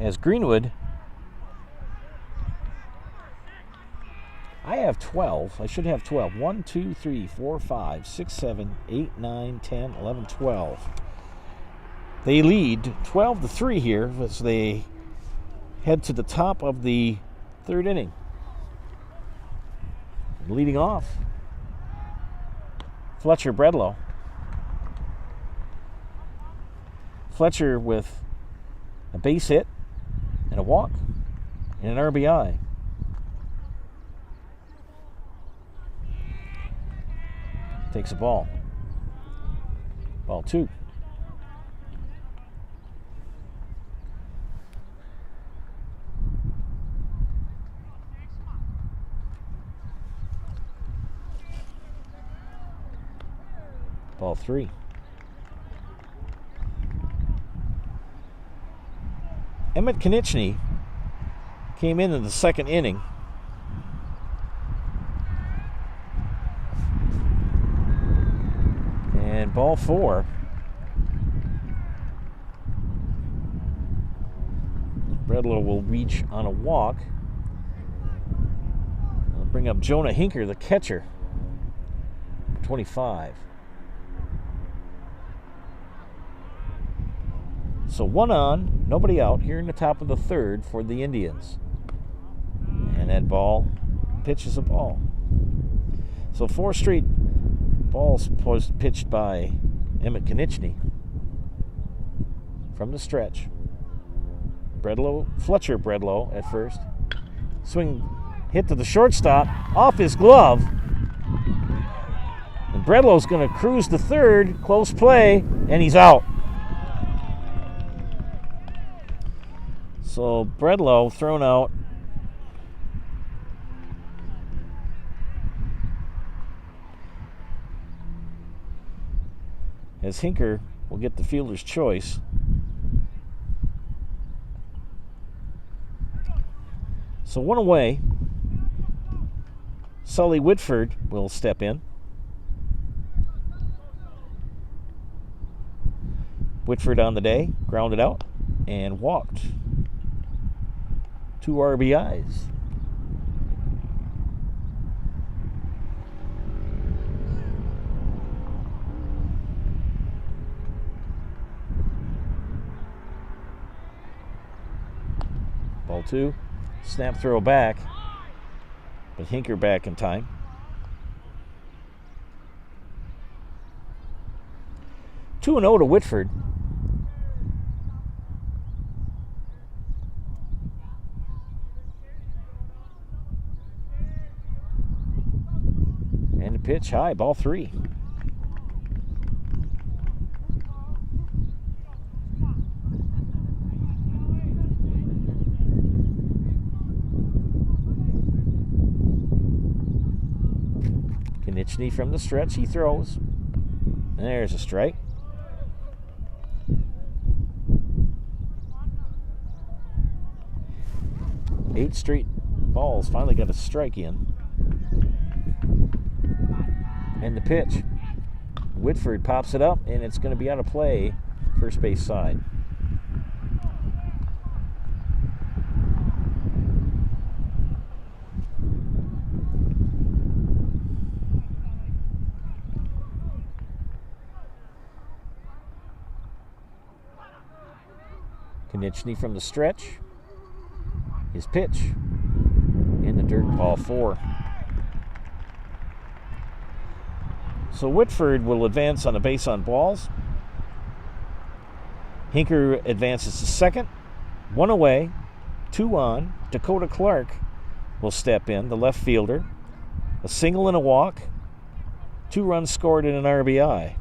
as Greenwood. I have 12. I should have 12. 1, 2, 3, 4, 5, 6, 7, 8, 9, 10, 11, 12. They lead 12-3 here as they head to the top of the third inning. Leading off, Fletcher Bredlow. Fletcher with a base hit and a walk and an RBI. Takes a ball. Ball 2. Ball 3. Emmett Konieczny came in the second inning. And ball 4. Bredlow will reach on a walk. I'll bring up Jonah Hinker, the catcher. 25. So 1 on, nobody out here in the top of the third for the Indians. And that ball pitches a ball. So 4 straight balls pitched by Emmett Konieczny from the stretch. Fletcher Bredlow at first. Swing hit to the shortstop, off his glove. And Bredlow's going to cruise to third, close play, and he's out. So Bredlow thrown out. As Hinker will get the fielder's choice. So 1 away. Sully Whitford will step in. Whitford on the day, grounded out and walked. 2 RBIs. Ball 2. Snap throw back. But Hinker back in time. Two 2-0 to Whitford. And the pitch high, ball 3. Konieczny from the stretch, he throws. And there's a strike. Eight straight balls, finally got a strike in. And the pitch. Whitford pops it up, and it's going to be out of play, first base side. Konieczny from the stretch. His pitch. In the dirt, ball 4. So Whitford will advance on a base on balls. Hinker advances to second. 1 away, 2 on. Dakota Clark will step in, the left fielder. A single and a walk. 2 runs scored and an RBI.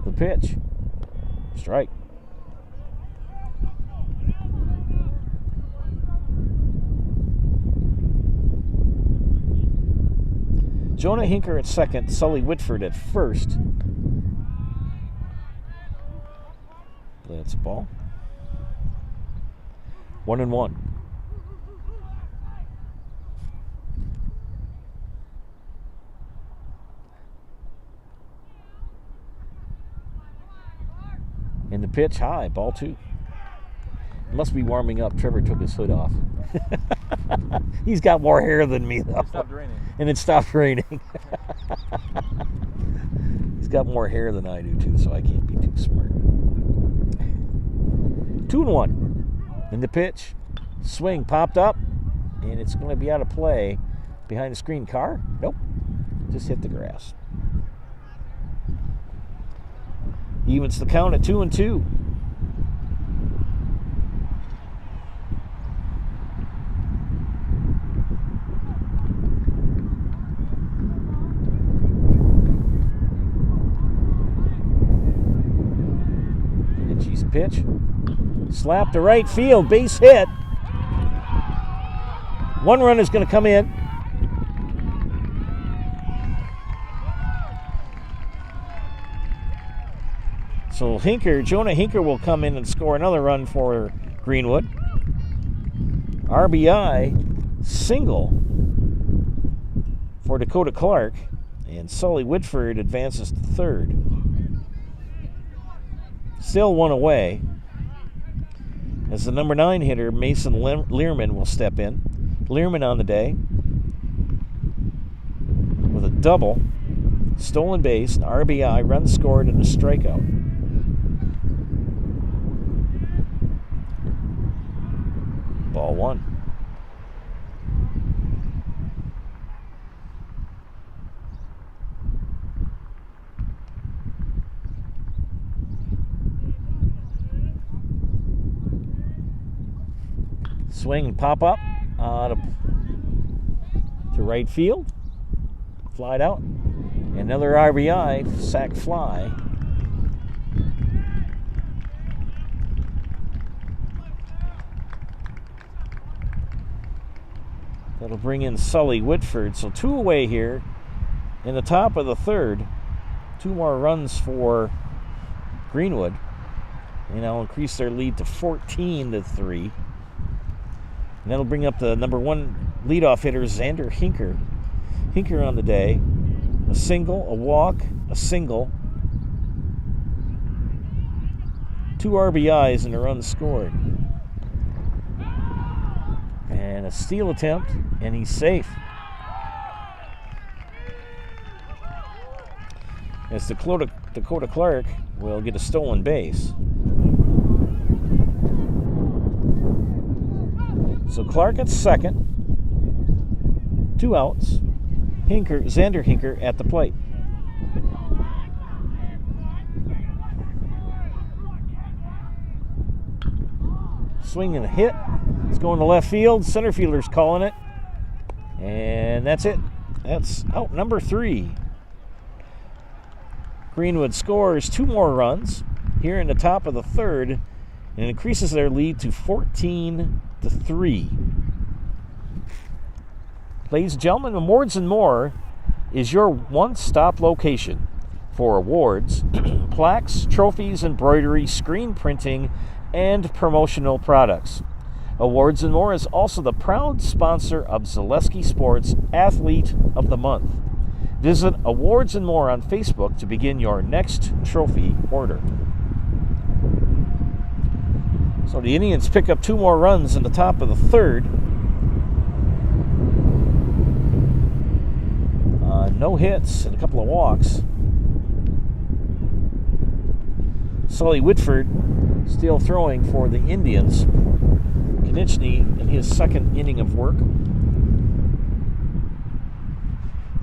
The pitch. Strike. Jonah Hinker at second, Sully Whitford at first. That's a ball. 1-1. And the pitch high, ball 2. Must be warming up. Trevor took his hood off. He's got more hair than me, though. It stopped raining. And it stopped raining. He's got more hair than I do, too, so I can't be too smart. 2-1. And the pitch. Swing popped up, and it's going to be out of play behind the screen. Car? Nope. Just hit the grass. Evens the count at 2-2. Kenichi's pitch. Slap to right field. Base hit. 1 run is going to come in. So Jonah Hinker will come in and score another run for Greenwood. RBI single for Dakota Clark, and Sully Whitford advances to third. Still 1 away, as the number 9 hitter, Mason Learman, will step in. Learman on the day with a double, stolen base, an RBI, run scored, and a strikeout. Ball 1. Swing and pop up to right field. Flied out. Another RBI, sac fly. That'll bring in Sully Whitford. So 2 away here in the top of the third. 2 more runs for Greenwood. And that'll increase their lead to 14-3. And that'll bring up the number 1 leadoff hitter, Xander Hinker. Hinker on the day. A single, a walk, a single. 2 RBIs and a run scored. And a steal attempt, and he's safe. As Dakota Clark will get a stolen base. So Clark at second. 2 outs. Xander Hinker at the plate. Swing and a hit. It's going to left field. Center fielder's calling it. And that's it. That's out number 3. Greenwood scores 2 more runs here in the top of the third and increases their lead to 14-3. Ladies and gentlemen, Awards and More is your one-stop location for awards, plaques, trophies, embroidery, screen printing, and promotional products. Awards and More is also the proud sponsor of Zaleski Sports Athlete of the Month. Visit Awards and More on Facebook to begin your next trophy order. So the Indians pick up 2 more runs in the top of the third. No hits and a couple of walks. Sully Whitford still throwing for the Indians. Konieczny in his second inning of work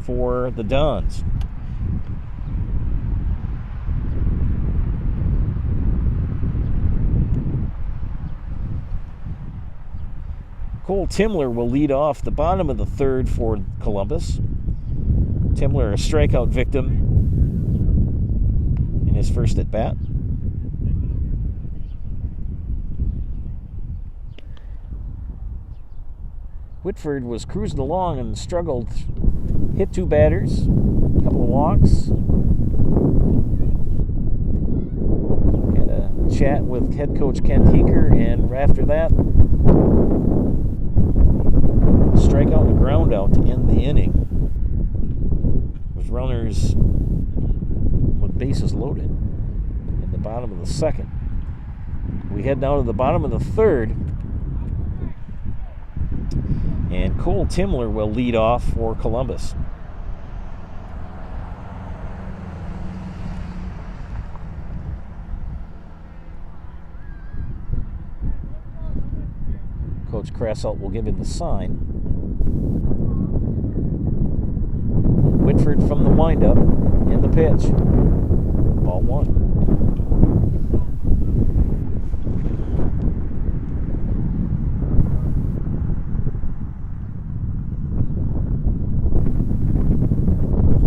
for the Dons. Cole Timler will lead off the bottom of the third for Columbus. Timler, a strikeout victim in his first at bat. Whitford was cruising along and struggled. Hit 2 batters, a couple of walks. Had a chat with head coach Kent Hinker, and after that, strikeout and a ground out to end the inning, with runners with bases loaded in the bottom of the second. we head down to the bottom of the third. And Cole Timler will lead off for Columbus. Coach Krasselt will give him the sign. Whitford from the windup and the pitch. Ball 1.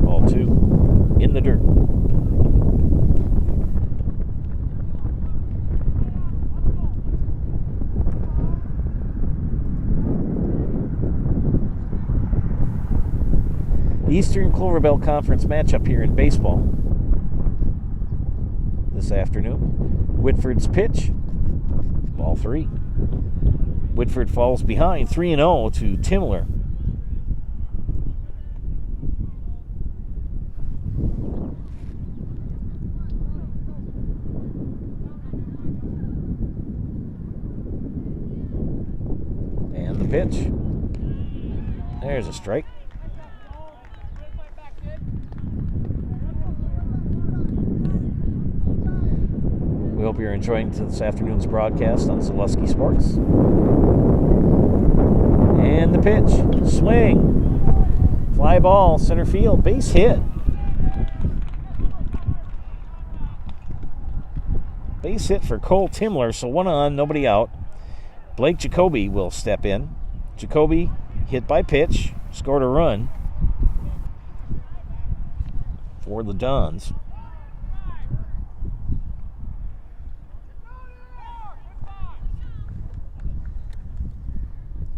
Ball 2 in the dirt. Eastern Clover Belt Conference matchup here in baseball this afternoon. Whitford's pitch, ball 3. Whitford falls behind 3-0 to Timler. And the pitch. There's a strike. We hope you're enjoying this afternoon's broadcast on Zaleski Sports. And the pitch. Swing. Fly ball, center field, base hit. Base hit for Cole Timler, so 1 on, nobody out. Blake Jacoby will step in. Jacoby hit by pitch, scored a run for the Dons.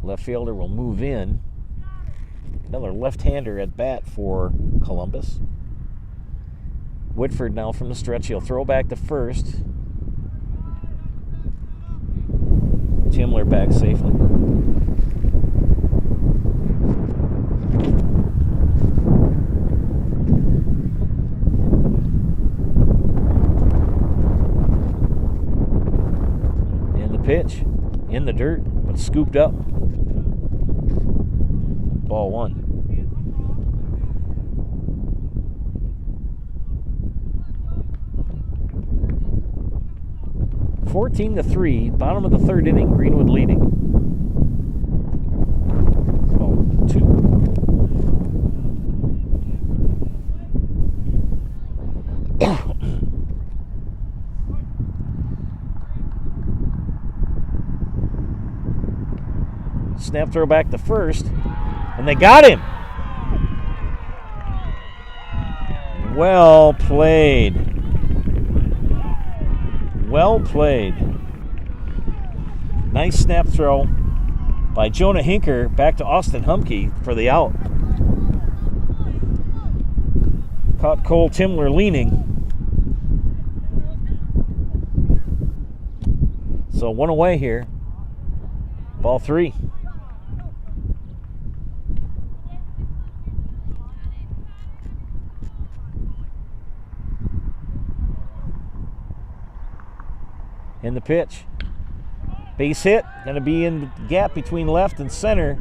Left fielder will move in. Another left-hander at bat for Columbus. Whitford now from the stretch. He'll throw back to first. Timler back safely. And the pitch in the dirt, but scooped up. Ball 1. (14-3), bottom of the third inning, Greenwood leading. Ball 2. Snap throw back to first. And they got him. Well played. Well played. Nice snap throw by Jonah Hinker back to Austin Humke for the out. Caught Cole Timler leaning. So 1 away here. Ball 3. In the pitch. Base hit. Going to be in the gap between left and center.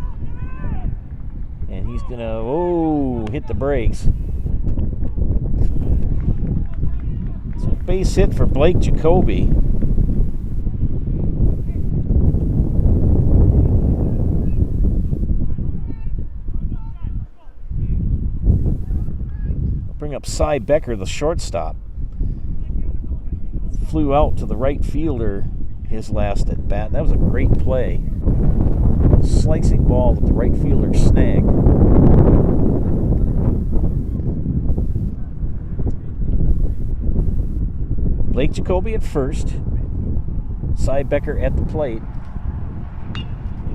And he's going to, hit the brakes. So base hit for Blake Jacoby. Bring up Cy Becker, the shortstop. Flew out to the right fielder his last at bat. That was a great play. Slicing ball that the right fielder snagged. Blake Jacoby at first. Cy Becker at the plate.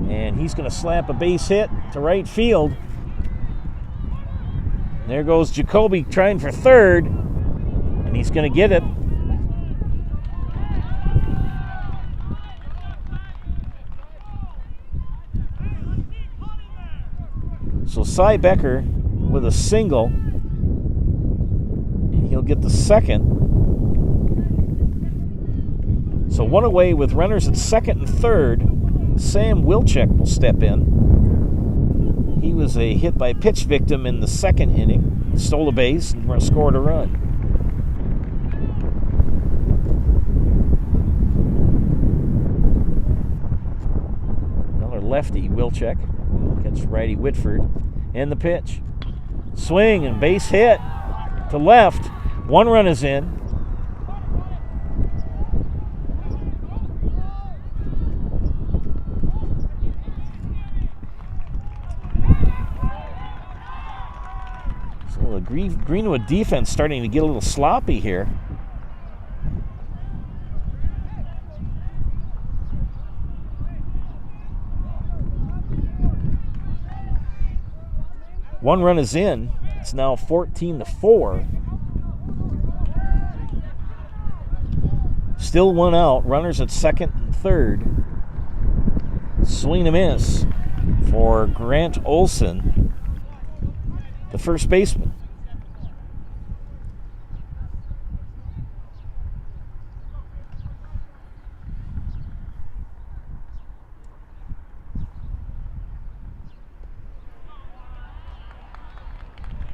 And he's going to slap a base hit to right field. There goes Jacoby trying for third. And he's going to get it. So Cy Becker with a single, and he'll get the second. So one away with runners at second and third. Sam Wilczek will step in. He was a hit by pitch victim in the second inning. Stole a base and scored a run. Another lefty, Wilczek. Against righty Whitford. And the pitch. Swing and base hit to left. One run is in. So the Greenwood defense starting to get a little sloppy here. One run is in. It's now 14-4. Still one out. Runners at second and third. Swing and a miss for Grant Olson, the first baseman.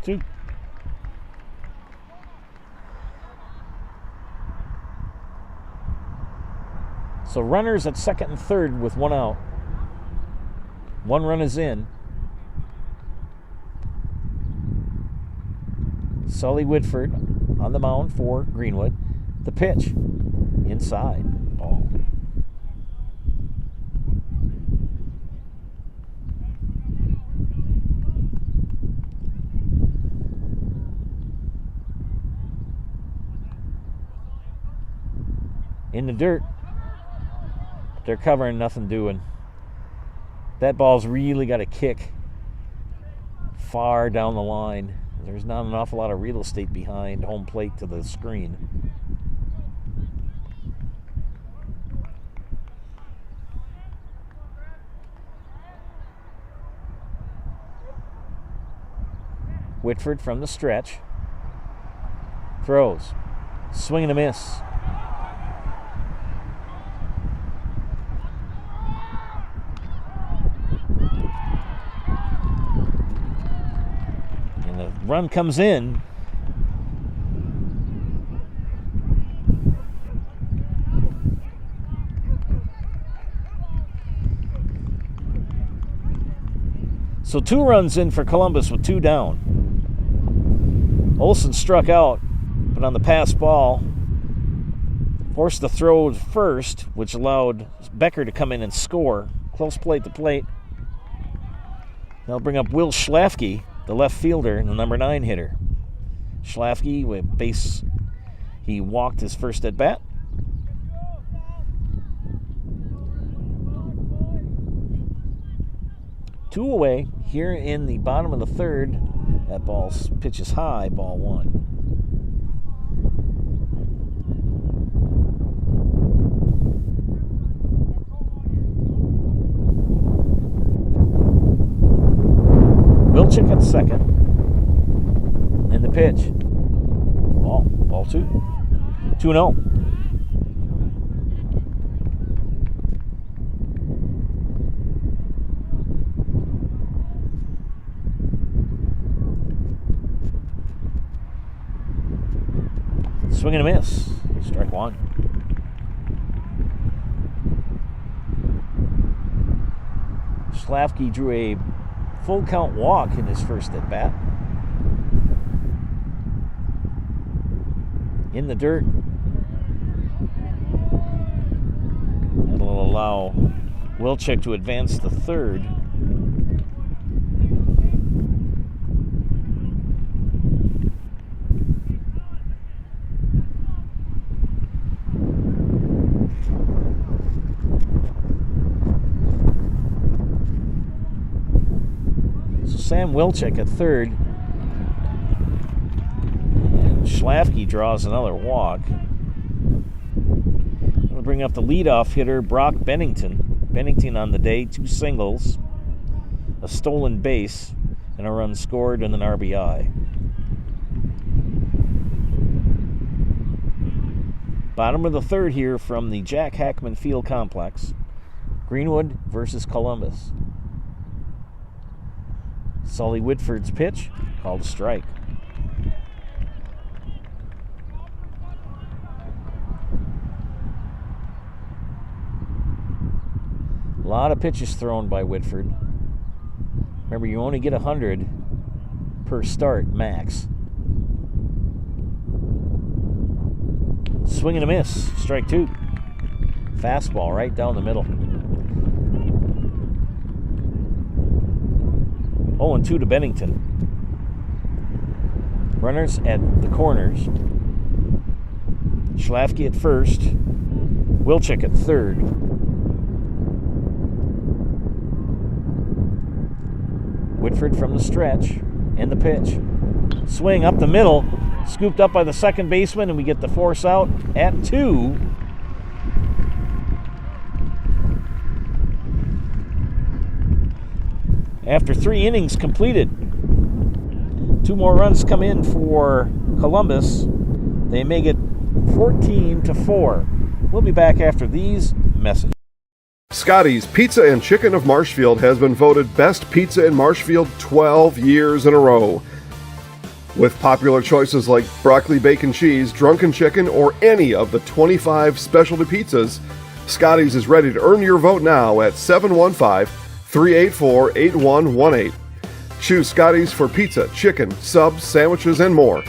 Two. So runners at second and third with one out. One run is in. Sully Whitford on the mound for Greenwood. The pitch. Inside. Ball. In the dirt. They're covering, nothing doing. That ball's really got to kick far down the line. There's not an awful lot of real estate behind home plate to the screen. Whitford from the stretch. Throws. Swing and a miss. Run comes in. So 2 runs in for Columbus with 2 down. Olson struck out, but on the pass ball, forced the throw first, which allowed Becker to come in and score. Close plate to plate. They'll bring up Will Schlafke, the left fielder and the number 9 hitter. Schlafke with base, he walked his first at bat. Two away here in the bottom of the third. That ball pitches high, ball 1. Wilczek at second. And the pitch. Ball 2. 2-0. Swing and a miss. Strike 1. Schlafke drew a full count walk in his first at bat. In the dirt. That'll allow Wilczek to advance to third. Sam Wilczek at third. And Schlafke draws another walk. We'll bring up the leadoff hitter, Brock Bennington. Bennington on the day, 2 singles, a stolen base, and a run scored and an RBI. Bottom of the third here from the Jack Hackman Field Complex. Greenwood versus Columbus. Sully Whitford's pitch, called a strike. A lot of pitches thrown by Whitford. Remember, you only get 100 per start max. Swing and a miss. Strike 2. Fastball right down the middle. 0-2 to Bennington. Runners at the corners. Schlafke at first. Wilczek at third. Whitford from the stretch and the pitch. Swing up the middle. Scooped up by the second baseman, and we get the force out at 2. After 3 innings completed, 2 more runs come in for Columbus. They make it 14-4. We'll be back after these messages. Scotty's Pizza and Chicken of Marshfield has been voted Best Pizza in Marshfield 12 years in a row. With popular choices like broccoli, bacon, cheese, drunken chicken, or any of the 25 specialty pizzas, Scotty's is ready to earn your vote now at 715-384-8118. Choose Scotty's for pizza, chicken, subs, sandwiches, and more.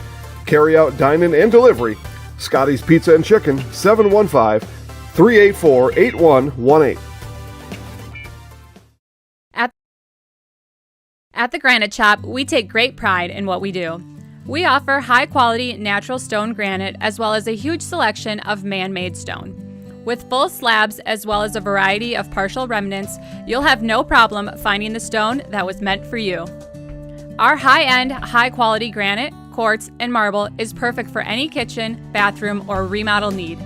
Carry out, dine-in, and delivery. Scotty's Pizza and Chicken, 715-384-8118. At the Granite Shop, we take great pride in what we do. We offer high-quality natural stone granite as well as a huge selection of man-made stone. With full slabs as well as a variety of partial remnants, you'll have no problem finding the stone that was meant for you. Our high-end, high-quality granite, quartz, and marble is perfect for any kitchen, bathroom, or remodel need.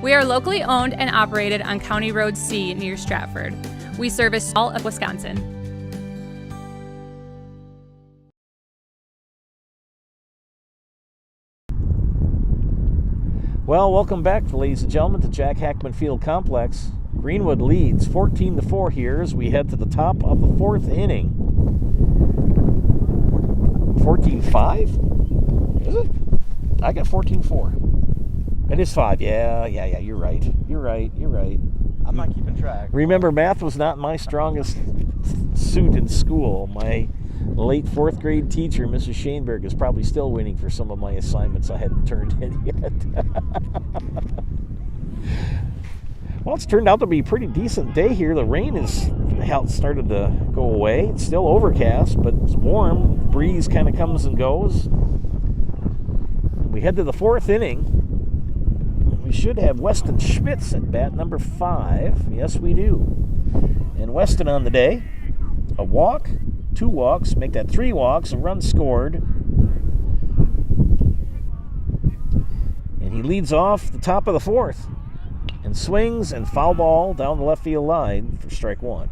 We are locally owned and operated on County Road C near Stratford. We service all of Wisconsin. Well, welcome back, ladies and gentlemen, to Jack Hackman Field Complex. Greenwood leads 14-4 here as we head to the top of the 4th inning. 14-5? Is it? I got 14-4. It is 5. Yeah, you're right. You're right. I'm not keeping track. Remember, math was not my strongest suit in school. My late 4th grade teacher, Mrs. Shaneberg, is probably still waiting for some of my assignments I hadn't turned in yet. Well, it's turned out to be a pretty decent day here. The rain has started to go away. It's still overcast, but it's warm. The breeze kind of comes and goes. We head to the 4th inning. We should have Weston Schmitz at bat number 5. Yes, we do. And Weston on the day, a walk, 2 walks, make that 3 walks, a run scored. And he leads off the top of the 4th and swings and foul ball down the left field line for strike 1.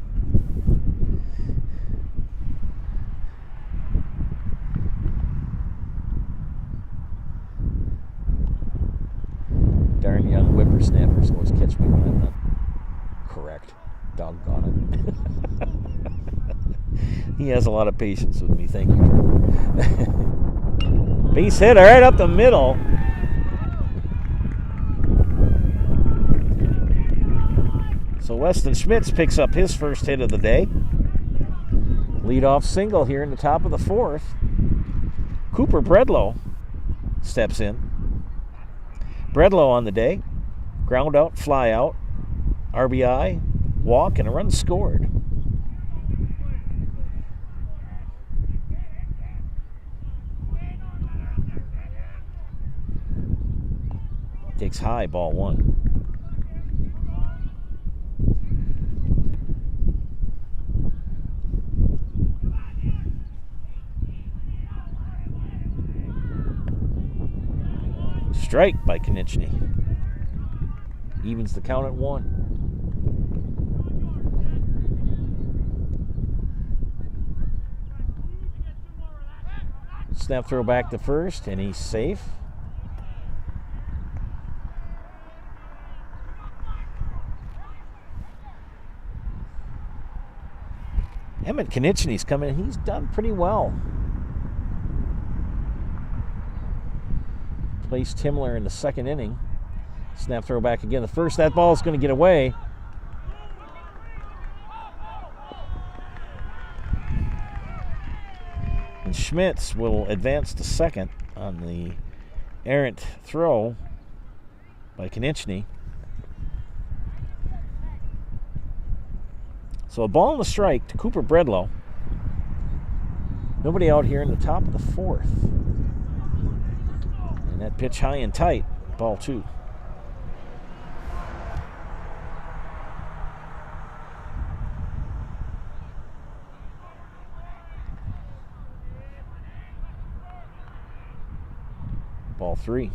Darn young whippersnappers always catch me when I'm not correct. Doggone it. He has a lot of patience with me. Thank you. Base hit right up the middle. So Weston Schmitz picks up his first hit of the day. Leadoff single here in the top of the 4th. Cooper Bredlow steps in. Bredlow on the day. Ground out, fly out, RBI, walk, and a run scored. Takes high, ball 1. Strike by Konechny. Evens the count at 1. Snap throw back to first, and he's safe. Emmett Konieczny's coming in. He's done pretty well. Placed Himmler in the second inning. Snap throw back again. The first, that ball is going to get away. And Schmitz will advance to second on the errant throw by Konieczny. So a ball and a strike to Cooper Bredlow. Nobody out here in the top of the fourth. And that pitch high and tight, ball 2. Ball 3.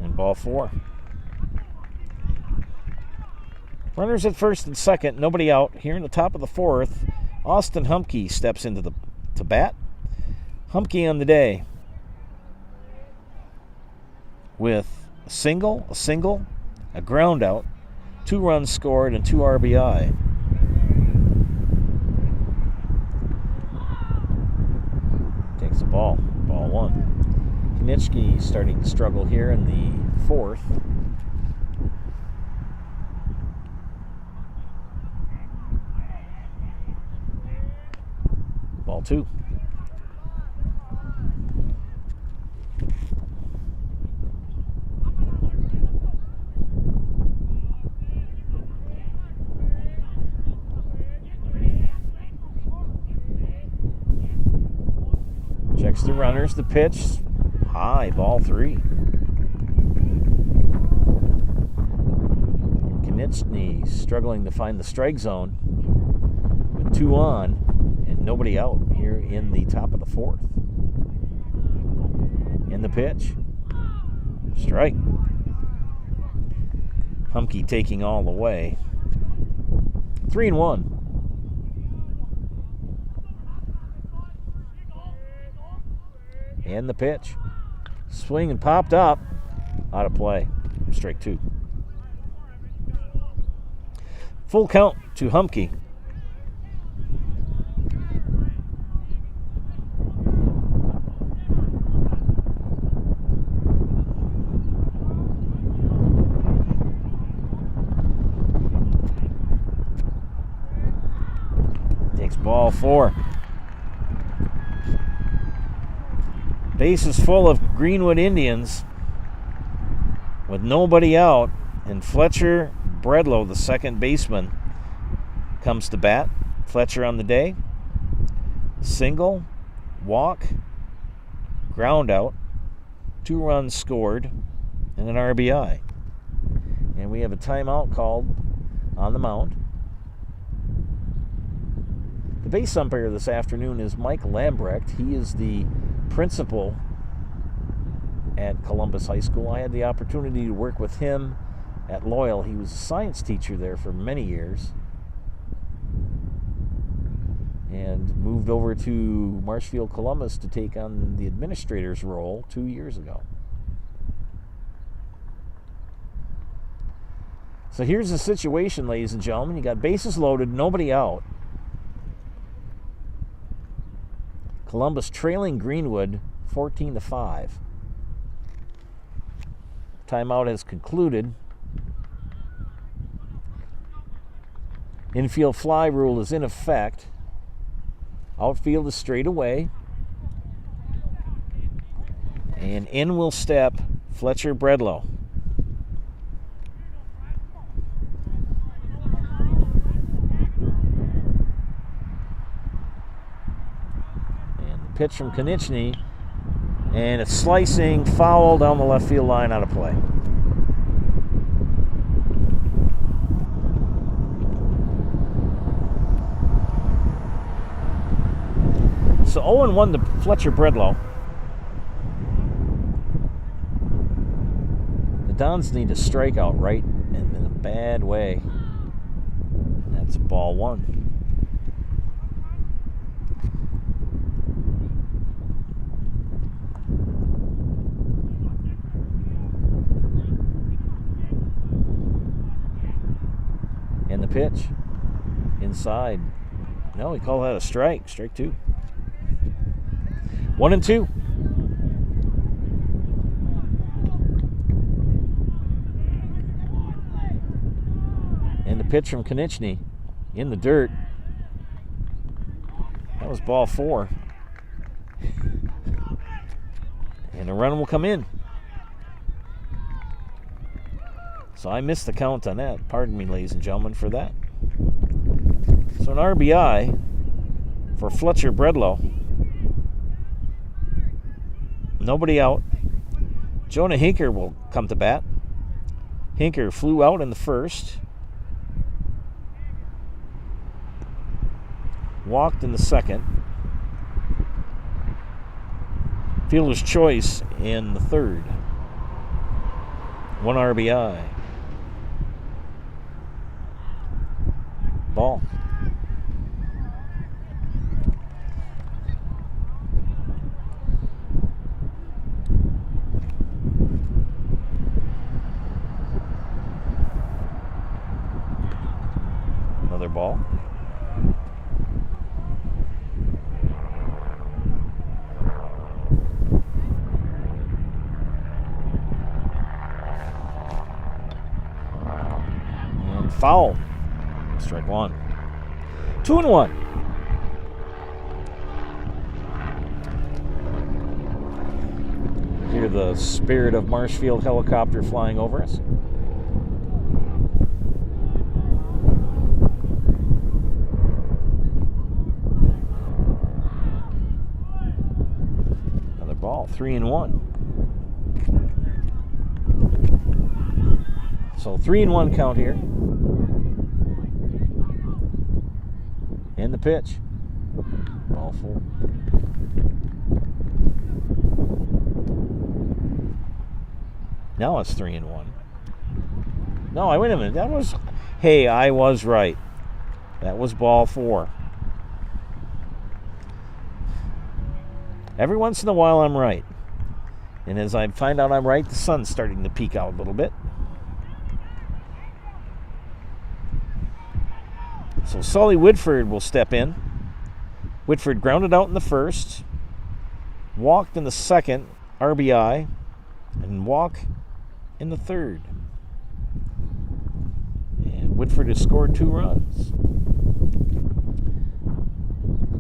And ball 4. Runners at first and second, nobody out. Here in the top of the fourth, Austin Humke steps into to bat. Humke on the day with a single, a ground out, 2 runs scored, and 2 RBI. Takes the ball, ball 1. Konieczny starting to struggle here in the fourth. Ball 2. Checks the runners, the pitch, high, ball 3. Konieczny struggling to find the strike zone with 2 on and nobody out here in the top of the fourth. In the pitch, strike. Humke taking all the way. 3-1. And the pitch. Swing and popped up. Out of play. Strike 2. Full count to Humke. Takes ball 4. Bases full of Greenwood Indians with nobody out, and Fletcher Bredlow, the second baseman, comes to bat. Fletcher on the day. Single, walk, ground out, 2 runs scored, and an RBI. And we have a timeout called on the mound. The base umpire this afternoon is Mike Lambrecht. He is the principal at Columbus High School. I had the opportunity to work with him at Loyal. He was a science teacher there for many years and moved over to Marshfield Columbus to take on the administrator's role 2 years ago. So here's the situation, ladies and gentlemen. You got bases loaded, nobody out. Columbus trailing Greenwood 14-5. Timeout has concluded. Infield fly rule is in effect. Outfield is straight away. And in will step Fletcher Bredlow. Pitch from Konieczny, and it's slicing foul down the left field line, out of play. So 0-1 to Fletcher Bredlow. The Dons need a strikeout right and in a bad way. That's ball 1. pitch. Inside. No, he called that a strike. Strike 2. 1-2. And the pitch from Konechny in the dirt. That was ball 4. And a run will come in. So I missed the count on that. Pardon me, ladies and gentlemen, for that. So an RBI for Fletcher Bredlow. Nobody out. Jonah Hinker will come to bat. Hinker flew out in the first. Walked in the second. Fielder's choice in the third. 1 RBI. Ball. Another ball. And foul. Strike 1. 2-1. Hear the Spirit of Marshfield helicopter flying over us. Another ball. 3-1. So 3-1 count here. And the pitch. Ball 4. Now it's 3-1. No, wait a minute. That was... Hey, I was right. That was ball 4. Every once in a while I'm right. And as I find out I'm right, the sun's starting to peek out a little bit. So Sully Whitford will step in. Whitford grounded out in the first, walked in the second, RBI, and walk in the third. And Whitford has scored 2 runs.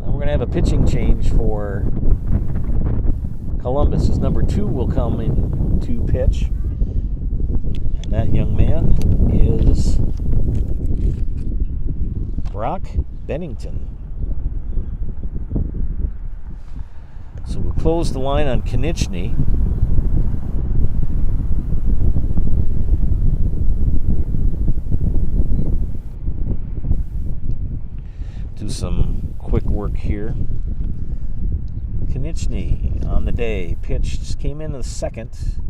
Now we're going to have a pitching change for Columbus. As number 2 will come in to pitch. And that young man is Brock Bennington. So we'll close the line on Konechny. Do some quick work here. Konechny on the day. Pitch just came in the second.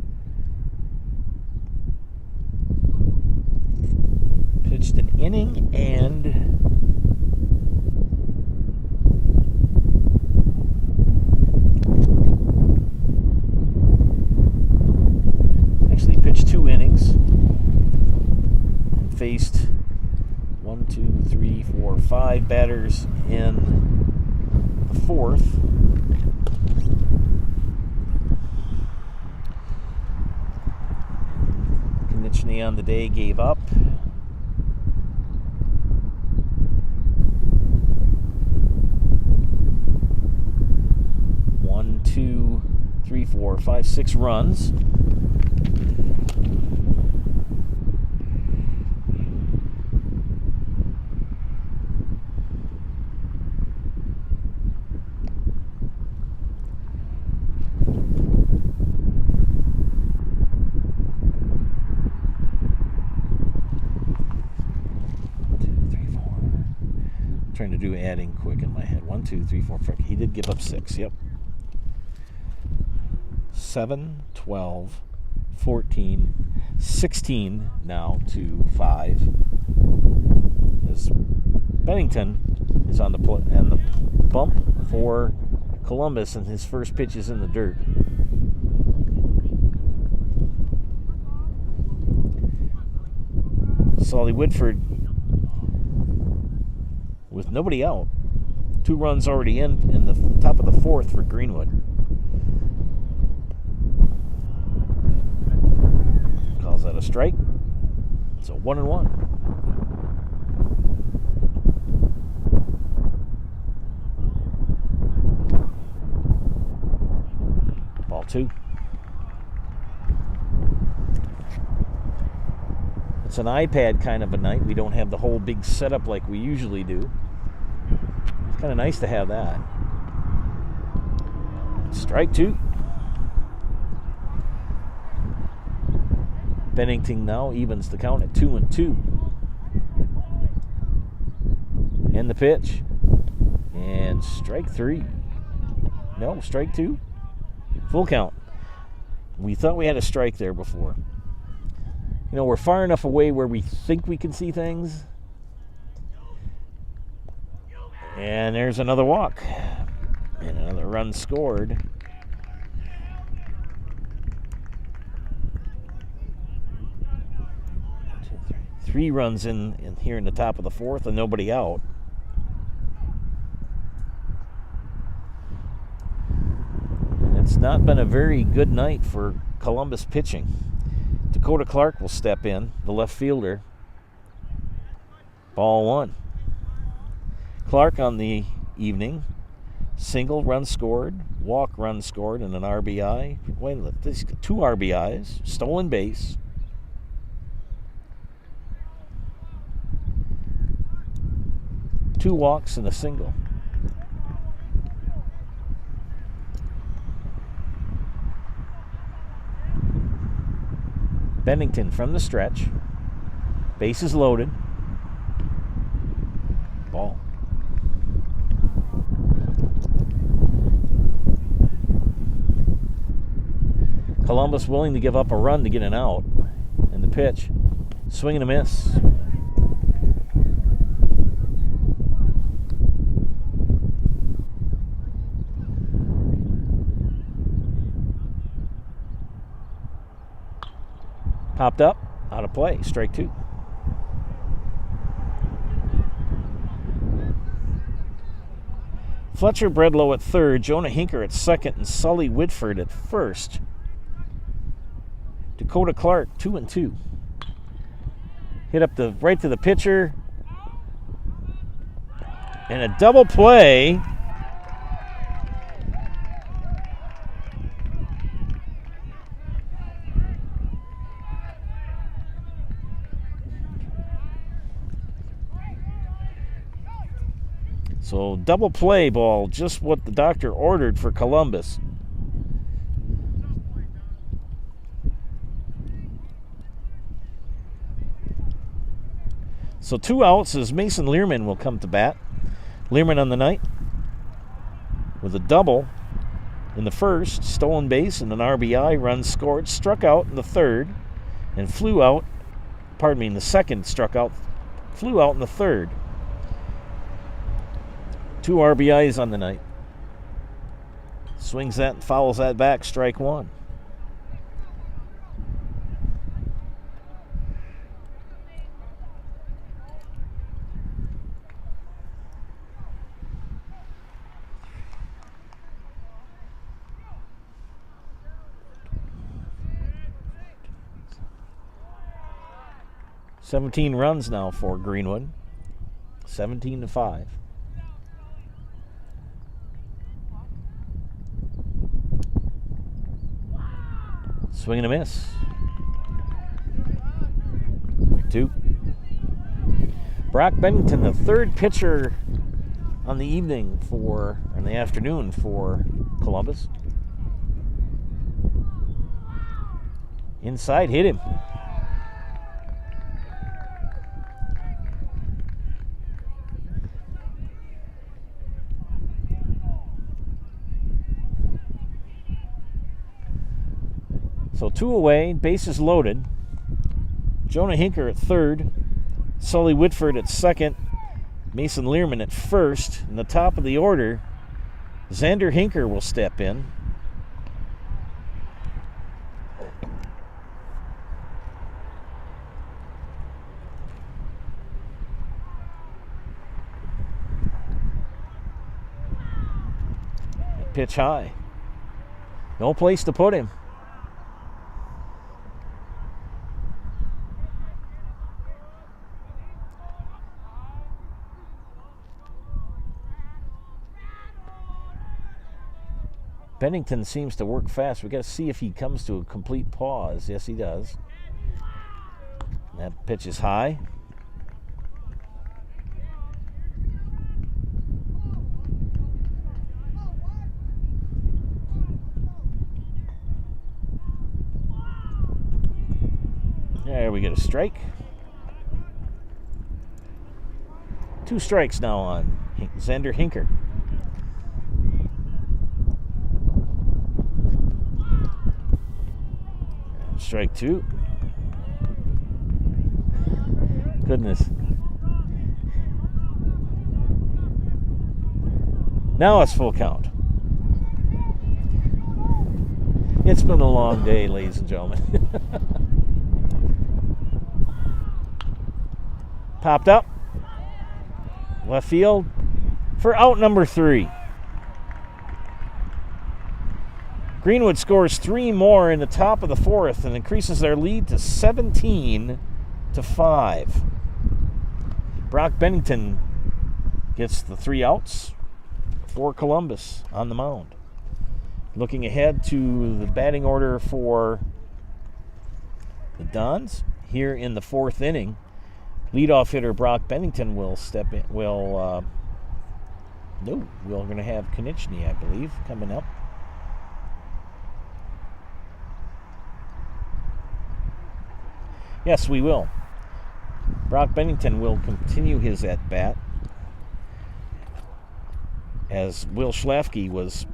Pitched an inning and pitched 2 innings and faced 1, 2, 3, 4, 5 batters in the fourth. Konechny on the day gave up. One, 2, 3, 4, 5, 6 runs. Trying to do adding quick in my head. 1, 2, 3, 4, 5. He did give up 6. Yep. 7, 12, 14, 16 now to 5. As Bennington is on the bump for Columbus, and his first pitch is in the dirt. Sully Whitford with nobody out. 2 runs already in the top of the 4th for Greenwood. Calls that a strike. So 1-1. Ball 2. It's an iPad kind of a night. We don't have the whole big setup like we usually do. It's kind of nice to have that. Strike 2. Bennington now evens the count at 2-2. And the pitch. And strike 3. No, strike 2. Full count. We thought we had a strike there before. You know, we're far enough away where we think we can see things. And there's another walk. And another run scored. 3 runs in here in the top of the 4th and nobody out. And it's not been a very good night for Columbus pitching. Dakota Clark will step in, the left fielder. Ball 1. Clark on the evening. Single, run scored. Walk, run scored, and an RBI. Wait a minute, 2 RBIs. Stolen base. Two walks and a single. Bennington from the stretch. Bases loaded. Ball. Columbus willing to give up a run to get an out. And the pitch. Swing and a miss. Popped up, out of play, strike 2. Fletcher Bredlow at third, Jonah Hinker at second, and Sully Whitford at first. Dakota Clark, 2-2. Hit up right to the pitcher. And a double play. So double play ball, just what the doctor ordered for Columbus. So 2 outs as Mason Learman will come to bat. Learman on the night with a double in the first, stolen base and an RBI, run scored, struck out in the third, and flew out, in the second, struck out, flew out in the third. 2 RBIs on the night. Swings that and fouls that back, strike 1. "17 runs now for Greenwood. 17-5. Swing and a miss. 2. Brock Bennington, the third pitcher on the afternoon for Columbus. Inside, hit him. So 2 away, bases loaded. Jonah Hinker at third, Sully Whitford at second, Mason Learman at first. In the top of the order, Xander Hinker will step in. Pitch high. No place to put him. Bennington seems to work fast. We got to see if he comes to a complete pause. Yes, he does. That pitch is high. There we get a strike. 2 strikes now on Xander Hinker. Strike 2. Goodness. Now it's full count. It's been a long day, ladies and gentlemen. Popped up. Left field for out number 3. Greenwood scores 3 more in the top of the 4th and increases their lead to 17-5. Brock Bennington gets the 3 outs for Columbus on the mound. Looking ahead to the batting order for the Dons here in the 4th inning. Leadoff hitter Brock Bennington will step in. We're going to have Konechny, I believe, coming up. Yes, we will. Brock Bennington will continue his at-bat as Will Schlafke was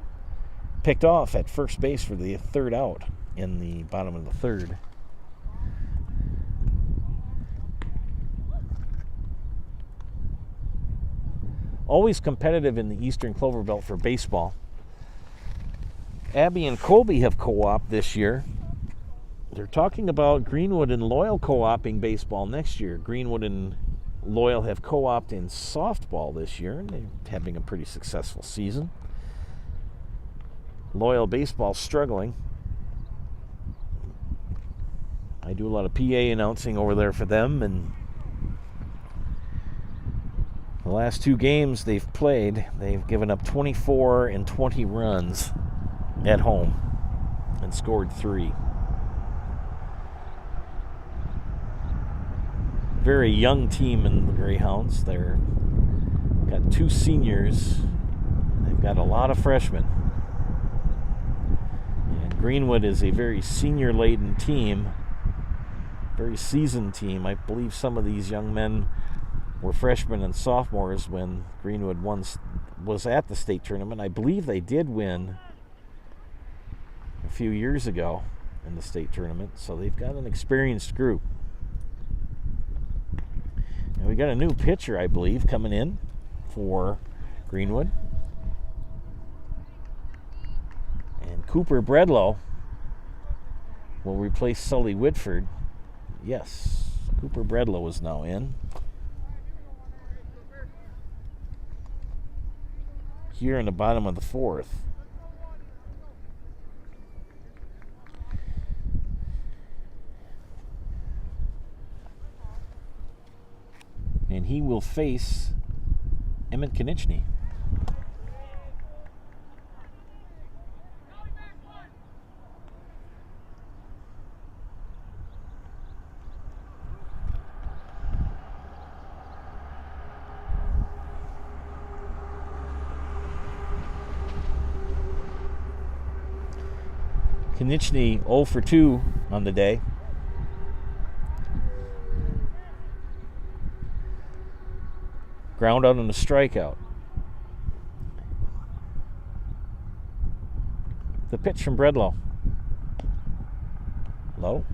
picked off at first base for the 3rd out in the bottom of the 3rd. Always competitive in the Eastern Clover Belt for baseball. Abby and Colby have co-opted this year. They're talking about Greenwood and Loyal co-opting baseball next year. Greenwood and Loyal have co-opted in softball this year, and they're having a pretty successful season. Loyal baseball struggling. I do a lot of PA announcing over there for them, and the last 2 games they've played, they've given up 24 and 20 runs at home and scored 3. Very young team in the Greyhounds. They've got 2 seniors. They've got a lot of freshmen. And Greenwood is a very senior-laden team, very seasoned team. I believe some of these young men were freshmen and sophomores when Greenwood once was at the state tournament. I believe they did win a few years ago in the state tournament, so they've got an experienced group. And we got a new pitcher, I believe, coming in for Greenwood. And Cooper Bredlow will replace Sully Whitford. Yes, Cooper Bredlow is now in. Here in the bottom of the 4th. And he will face Emmett Konechny. Konechny 0 for 2 on the day. Ground out and a strikeout. The pitch from Bredlow. Low.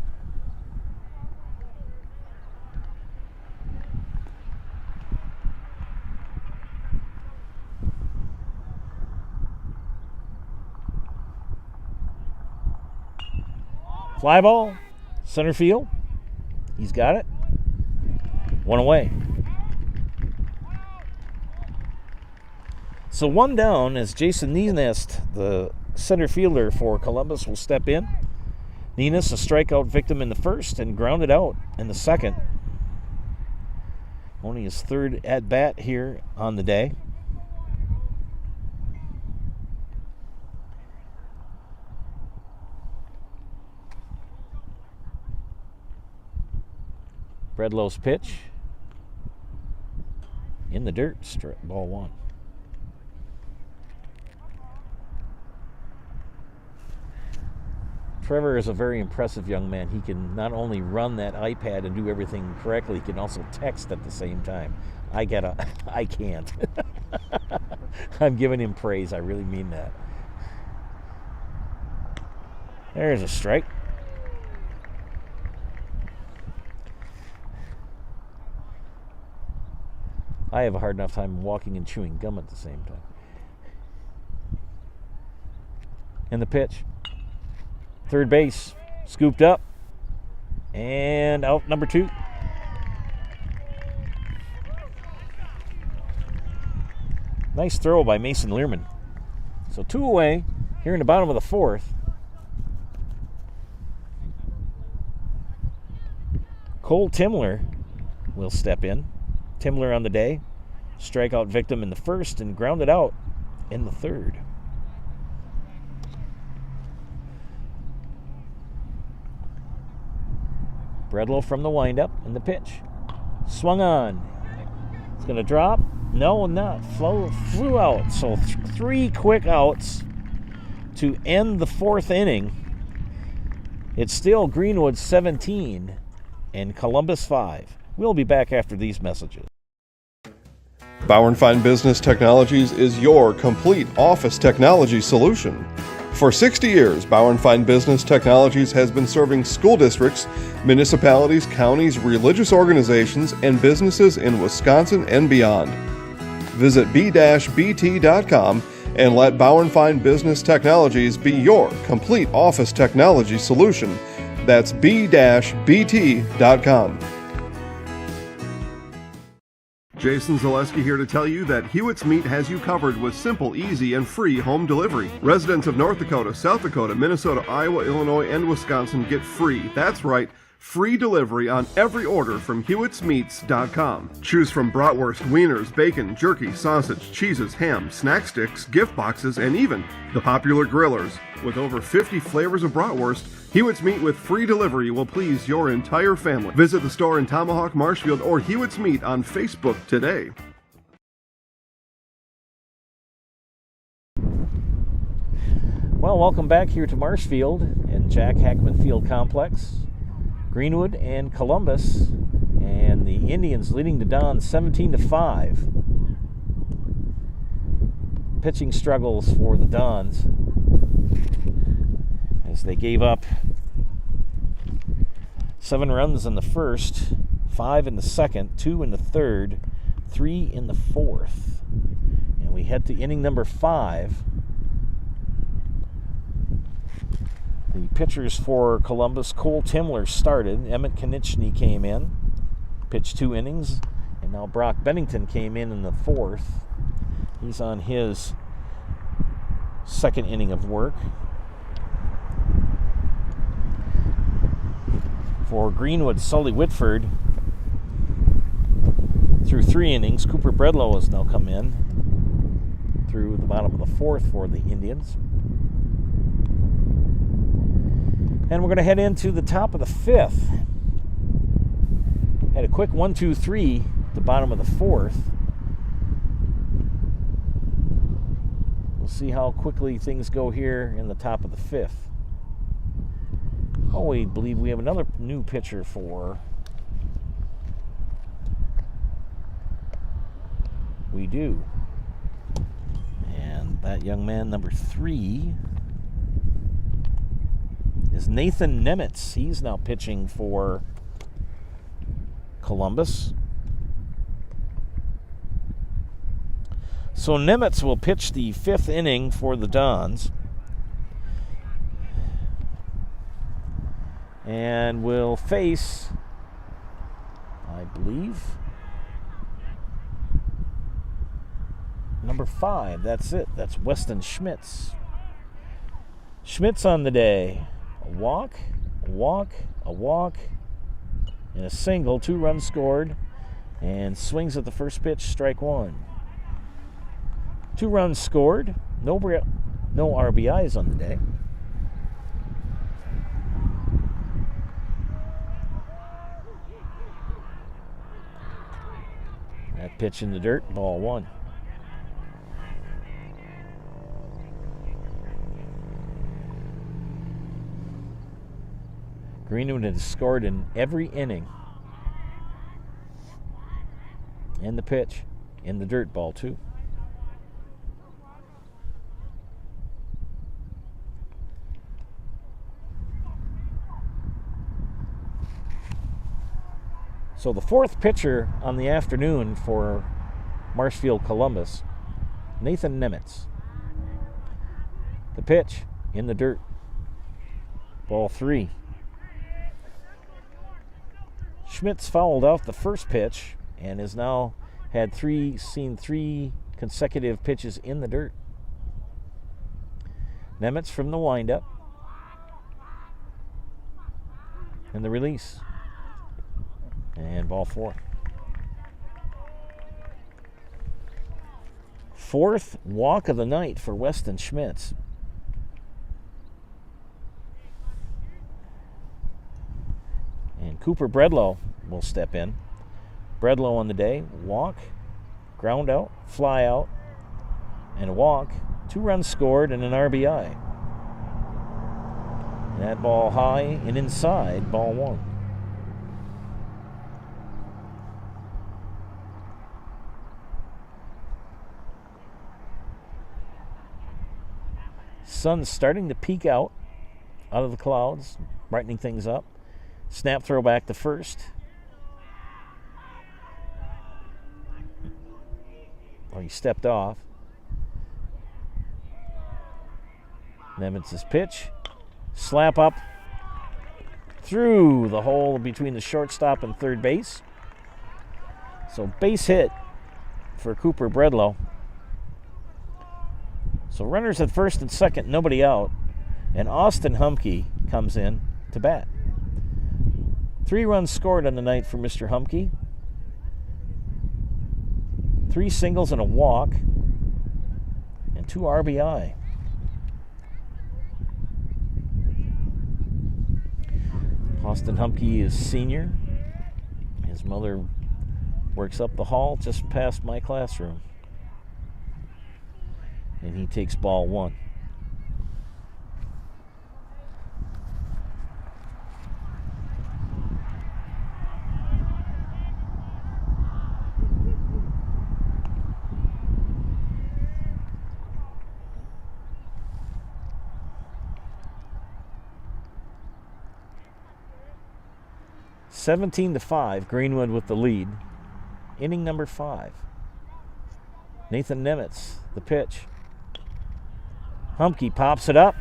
Fly ball, center field. He's got it. 1 away. So one down as Jason Nenest, the center fielder for Columbus, will step in. Nenest, a strikeout victim in the first and grounded out in the second. Only his third at bat here on the day. Bredlow's pitch in the dirt, ball one. Trevor is a very impressive young man. He can not only run that iPad and do everything correctly, he can also text at the same time. I can't. I'm giving him praise. I really mean that. There's a strike. I have a hard enough time walking and chewing gum at the same time. And the pitch. Third base, scooped up, and out number 2. Nice throw by Mason Learman. So 2 away here in the bottom of the 4th. Cole Timler will step in. Timler on the day, strikeout victim in the first and grounded out in the third. Bredlow from the windup and the pitch. Swung on. It's going to drop. No, not. Flew out. So 3 quick outs to end the 4th inning. It's still Greenwood 17 and Columbus 5. We'll be back after these messages. Bauer & Fine Business Technologies is your complete office technology solution. For 60 years, Bauer & Fine Business Technologies has been serving school districts, municipalities, counties, religious organizations, and businesses in Wisconsin and beyond. Visit b-bt.com and let Bauer & Fine Business Technologies be your complete office technology solution. That's b-bt.com. Jason Zaleski here to tell you that Hewitt's Meat has you covered with simple, easy, and free home delivery. Residents of North Dakota, South Dakota, Minnesota, Iowa, Illinois, and Wisconsin get free. That's right, free delivery on every order from Hewitt'sMeats.com. Choose from bratwurst, wieners, bacon, jerky, sausage, cheeses, ham, snack sticks, gift boxes, and even the popular grillers. With over 50 flavors of bratwurst, Hewitt's Meat with free delivery will please your entire family. Visit the store in Tomahawk, Marshfield, or Hewitt's Meat on Facebook today. Well, welcome back here to Marshfield and Jack Hackman Field Complex. Greenwood and Columbus, and the Indians leading the Dons 17-5. Pitching struggles for the Dons as they gave up 7 runs in the first, 5 in the second, 2 in the third, 3 in the fourth. And we head to inning number 5. The pitchers for Columbus, Cole Timler started. Emmett Konieczny came in, pitched 2 innings, and now Brock Bennington came in the 4th. He's on his 2nd inning of work. For Greenwood, Sully Whitford through 3 innings. Cooper Bredlow has now come in through the bottom of the 4th for the Indians. And we're going to head into the top of the 5th. Had a quick 1-2-3 at the bottom of the 4th. We'll see how quickly things go here in the top of the 5th. Oh, we believe we have another new pitcher for. We do. And that young man, number 3, is Nathan Nemitz. He's now pitching for Columbus. So Nemitz will pitch the 5th inning for the Dons. And will face, I believe, number 5. That's it. That's Weston Schmitz. Schmitz on the day. A walk, a walk, a walk, and a single. 2 runs scored. And swings at the first pitch, strike 1. 2 runs scored. No RBIs on the day. That pitch in the dirt, ball 1. Greenwood has scored in every inning. And the pitch in the dirt, ball 2. So the 4th pitcher on the afternoon for Marshfield Columbus, Nathan Nemitz. The pitch in the dirt, ball 3. Schmitz fouled off the first pitch and has now seen 3 consecutive pitches in the dirt. Nemitz from the windup. And the release. And ball 4. 4th walk of the night for Weston Schmitz. And Cooper Bredlow will step in. Bredlow on the day, walk, ground out, fly out, and a walk. 2 runs scored and an RBI. And that ball high and inside, ball 1. Sun's starting to peek out of the clouds, brightening things up. Snap throw back to first. He stepped off. Nemitz's pitch. Slap up through the hole between the shortstop and third base. So base hit for Cooper Bredlow. So runners at first and second, nobody out. And Austin Humke comes in to bat. 3 runs scored on the night for Mr. Humke. 3 singles and a walk. And 2 RBI. Austin Humke is senior. His mother works up the hall just past my classroom. And he takes ball 1. (17-5), Greenwood with the lead. Inning number 5. Nathan Nemitz, the pitch. Humke pops it up.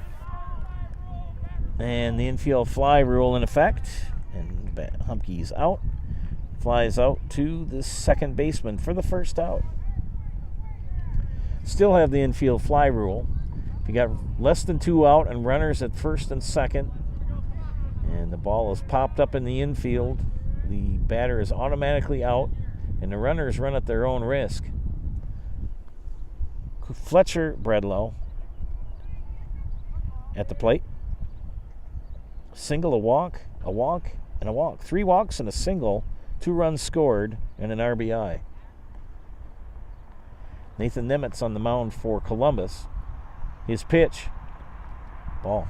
And the infield fly rule in effect. And Humke's out. Flies out to the second baseman for the first out. Still have the infield fly rule. If you got less than 2 out and runners at first and second, and the ball is popped up in the infield, the batter is automatically out, and the runners run at their own risk. Fletcher Bredlow at the plate. Single, a walk, and a walk. 3 walks and a single, 2 runs scored, and an RBI. Nathan Nemitz on the mound for Columbus. His pitch, ball.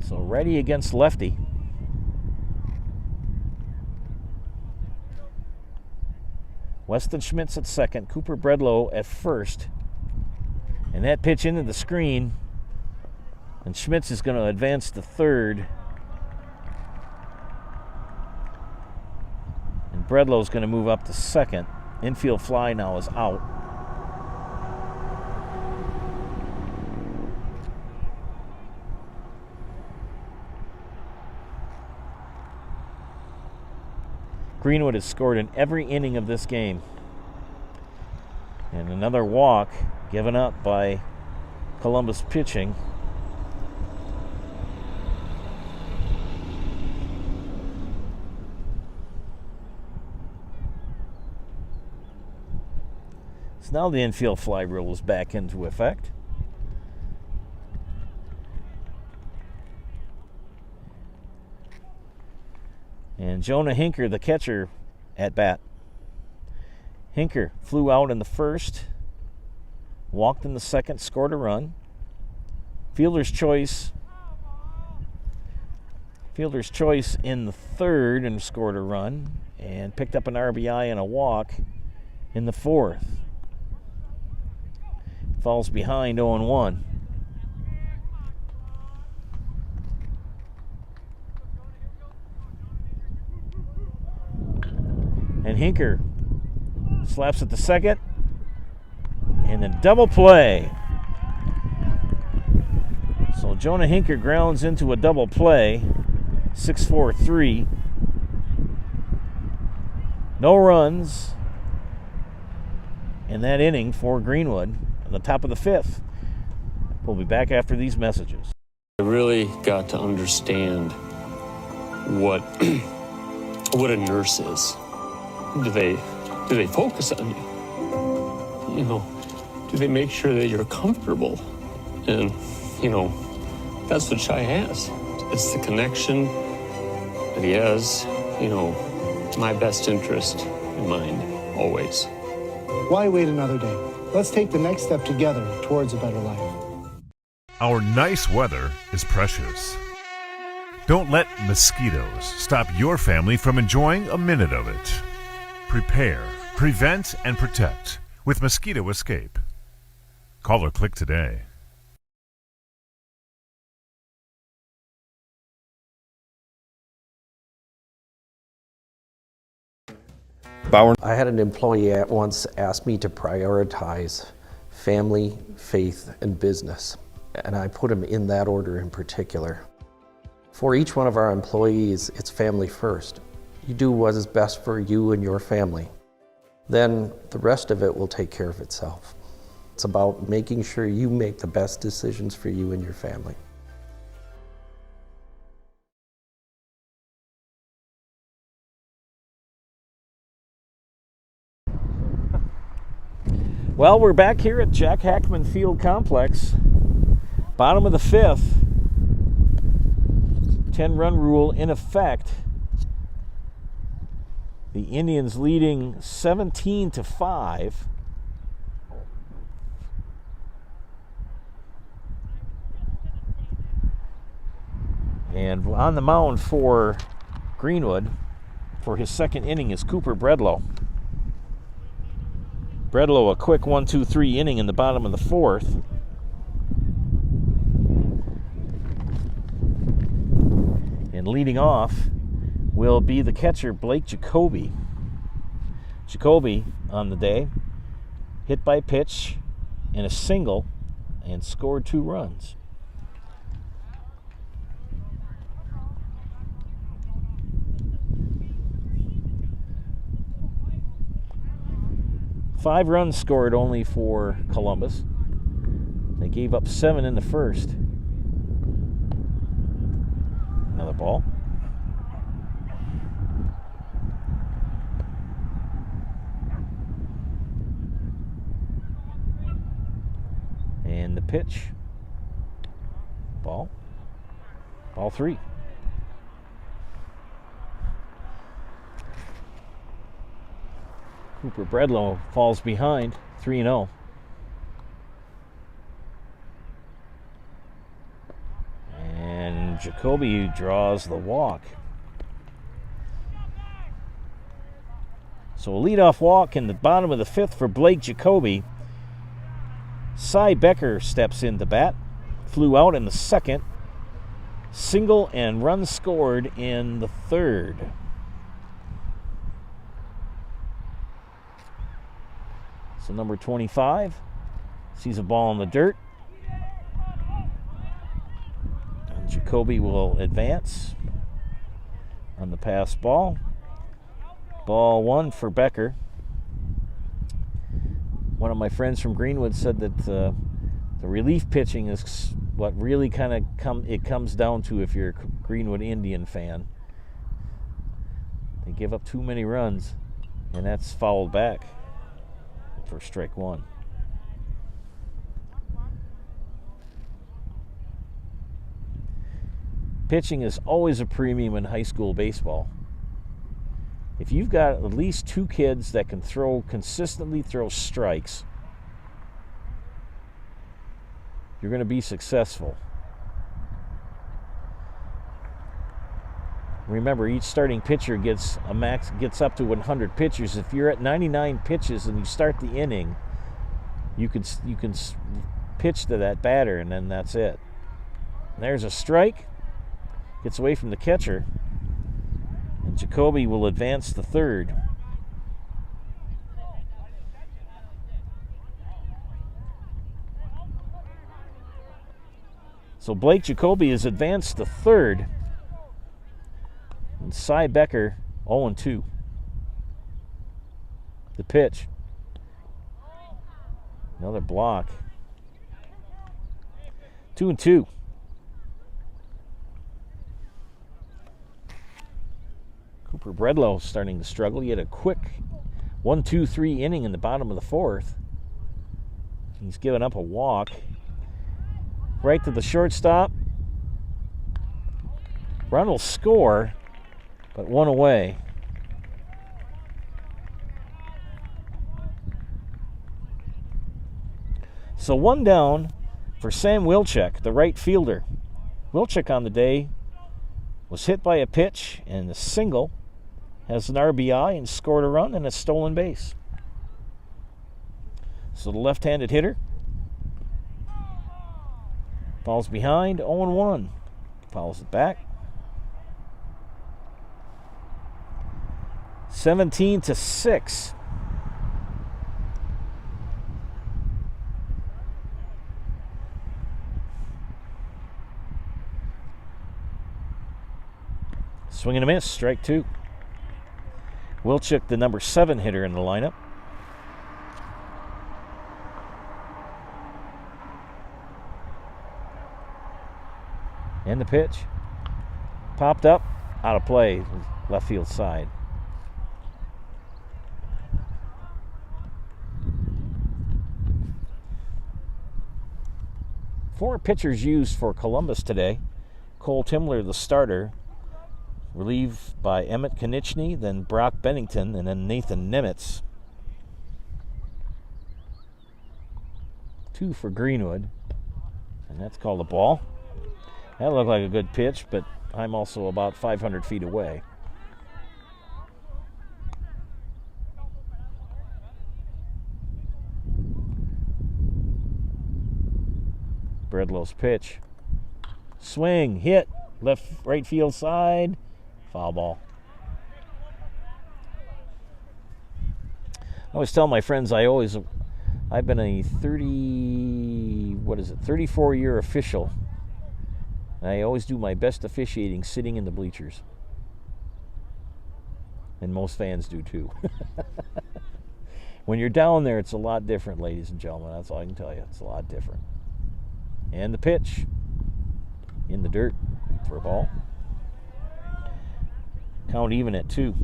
So righty against lefty. Weston Schmitz at second, Cooper Bredlow at first. And that pitch into the screen. And Schmitz is going to advance to third. And Bredlow's going to move up to second. Infield fly now is out. Greenwood has scored in every inning of this game. And another walk given up by Columbus pitching. So now the infield fly rule is back into effect. And Jonah Hinker, the catcher, at bat. Hinker flew out in the first, walked in the second, scored a run. Fielder's choice in the third and scored a run, and picked up an RBI and a walk in the fourth. Falls behind 0-1. And Hinker slaps at the second, and then double play. So Jonah Hinker grounds into a double play, 6-4-3. No runs in that inning for Greenwood on the top of the fifth. We'll be back after these messages. I really got to understand what a nurse is. Do they focus on you? You know, do they make sure that you're comfortable? And, you know, that's what Shai has. It's the connection that he has, you know, my best interest in mind, always. Why wait another day? Let's take the next step together towards a better life. Our nice weather is precious. Don't let mosquitoes stop your family from enjoying a minute of it. Prepare, prevent, and protect with Mosquito Escape. Call or click today. Bauer. I had an employee at once ask me to prioritize family, faith, and business, and I put them in that order in particular. For each one of our employees, it's family first. You do what is best for you and your family. Then the rest of it will take care of itself. It's about making sure you make the best decisions for you and your family. Well, we're back here at Jack Hackman Field Complex. Bottom of the fifth. 10-run rule in effect. The Indians leading 17-5. And on the mound for Greenwood for his second inning is Cooper Bredlow. Bredlow, a quick 1-2-3 inning in the bottom of the fourth. And leading off will be the catcher, Blake Jacoby. Jacoby, on the day, hit by pitch and a single and scored 2 runs. Five runs scored only for Columbus. They gave up 7 in the first. Another ball. And the pitch. Ball. Ball 3. Cooper Bredlow falls behind, 3-0. And Jacoby draws the walk. So a leadoff walk in the bottom of the fifth for Blake Jacoby. Cy Becker steps in to bat. Flew out in the second. Single and run scored in the third. So number 25 sees a ball in the dirt. And Jacoby will advance on the pass ball. Ball 1 for Becker. One of my friends from Greenwood said that the relief pitching is what really kind of comes down to if you're a Greenwood Indian fan. They give up too many runs, and that's fouled back for strike 1. Pitching is always a premium in high school baseball. If you've got at least 2 kids that can consistently throw strikes, you're going to be successful. Remember, each starting pitcher gets up to 100 pitches. If you're at 99 pitches and you start the inning, you can pitch to that batter, and then that's it. And there's a strike. Gets away from the catcher, and Jacoby will advance to third. So Blake Jacoby is advanced to third, and Cy Becker 0-2. The pitch. Another block. 2-2. Cooper Bredlow starting to struggle. He had a quick 1-2-3 inning in the bottom of the 4th. He's given up a walk. Right to the shortstop. Run will score, but 1 away. So 1 down for Sam Wilczek, the right fielder. Wilczek on the day was hit by a pitch and a single, has an RBI and scored a run and a stolen base. So the left-handed hitter falls behind, 0-1. Fouls it back. 17-6. Swing and a miss, strike 2. Wilczek, the number 7 hitter in the lineup. And the pitch. Popped up, out of play, left field side. Four pitchers used for Columbus today. Cole Timler, the starter, relieved by Emmett Konieczny, then Brock Bennington, and then Nathan Nemitz. 2 for Greenwood, and that's called a ball. That looked like a good pitch, but I'm also about 500 feet away. Bredlow's pitch. Swing, hit, right field side. Foul ball. I always tell my friends I've been a 34-year official. And I always do my best officiating sitting in the bleachers. And most fans do too. When you're down there, it's a lot different, ladies and gentlemen. That's all I can tell you. It's a lot different. And the pitch in the dirt for a ball. Count even at 2.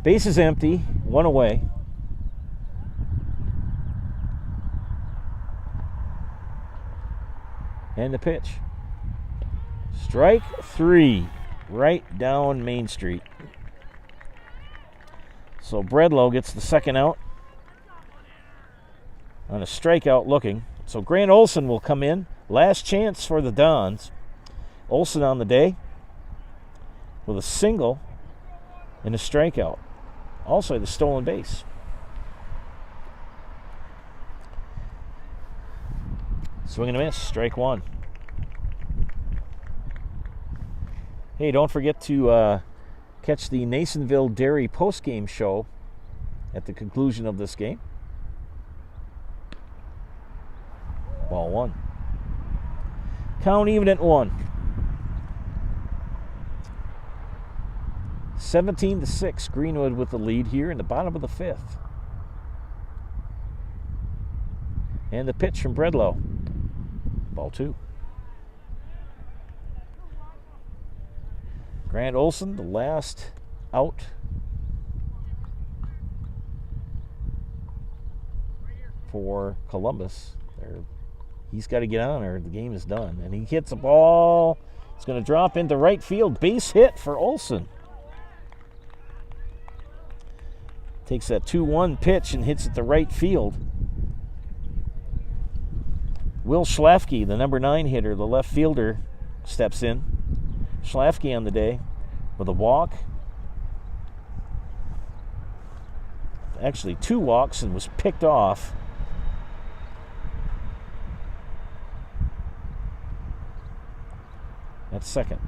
Base is empty, 1 away. And the pitch. Strike 3, right down Main Street. So Bredlow gets the second out on a strikeout looking. So Grant Olson will come in. Last chance for the Dons. Olson on the day with a single and a strikeout. Also the stolen base. Swing and a miss, strike 1. Hey, don't forget to catch the Nasonville Dairy post-game show at the conclusion of this game. Ball 1. Count even at 1. 17-6, Greenwood with the lead here in the bottom of the 5th. And the pitch from Bredlow. Ball 2. Grant Olson, the last out. For Columbus. He's got to get on or the game is done. And he hits a ball. It's going to drop into right field. Base hit for Olson. Takes that 2-1 pitch and hits it to right field. Will Schlafke, the number 9 hitter, the left fielder, steps in. Schlafke on the day with a walk. Actually 2 walks and was picked off. That's second.